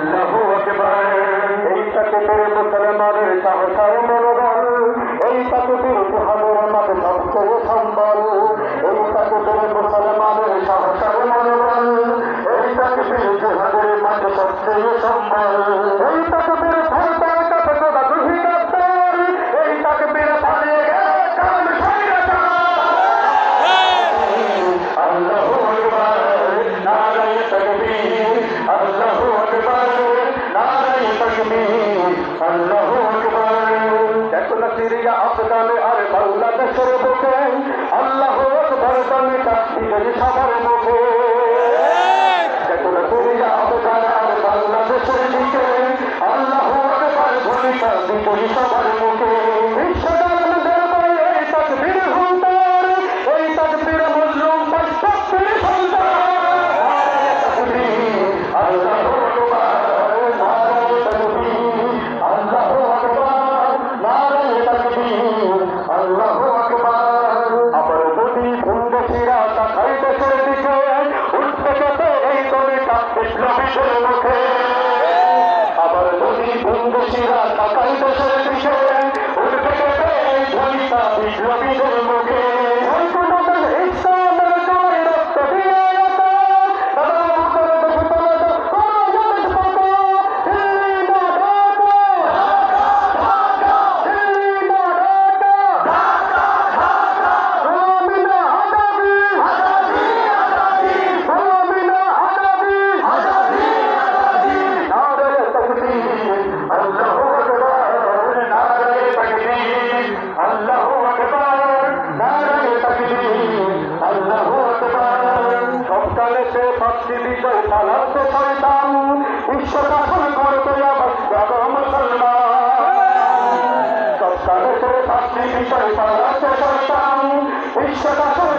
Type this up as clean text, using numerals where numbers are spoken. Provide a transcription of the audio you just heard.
আল্লাহু আকবার। এই তাকবীর মুসলমানের সাহস আর মনোবল, এই তাকবীর জিহাদের মাঝে সবচেয়ে সম্বল। এই তাকবীর মুসলমানের সাহস আর মনোবল, এই তাকবীর জিহাদের মাঝে সবচেয়ে সম্বল। এই তাকবীর সরকার কাছে গোটা দুহি কাপ্তার, এই তাকবীর পালিয়ে গেলে কাল সাইরাটা। আল্লাহু আকবার, নারায়ে তাকবীর, আল্লাহু আকবার, নারায়ে তাকবীর, আল্লাহু আকবার। দেখো না সিরিয়া, আফগানে আর বাংলাদেশের বুকে আল্লাহু আকবার বলে তাকবীর সবার মুখে। দেখো না সিরিয়া, আফগান আর বাংলাদেশের দিকে আল্লাহু আকবার বলে তাকবীর সবার মুখে। বিশ্বজানদের বলে এই তাকবীর হুঙ্কার, এই তাকবীর মুসলিম তাকবীর সন্তান। নারায়ে তাকবীর, আল্লাহু আকবার, নারায়ে তাকবীর, আল্লাহু আকবার, নারায়ে তাকবীর, আল্লাহু আকবার। আবার যদি ভিনদেশীরা তাকায় দেশের দিকে, উঠতে যেতে এই দলটা ইসলামীদের মুখে। আবার যদি ভিনদেশীরা তাকায় দেশের দিকে, উঠতে যেতে এই দলটা ইসলামীদের মুখে। ইসলামের জয় রক্ত দিয়ে আল্লাহু আকবার, নারায়ে তাকবীর, আল্লাহু আকবার। সবকালেতে পাচ্ছি বিজয় পালাতে শয়তান, বিশ্ব শাসন করতে আবার জাগো মুসলমান। সবকালেতে পাচ্ছি বিজয় পালাতে শয়তান, বিশ্ব শাসন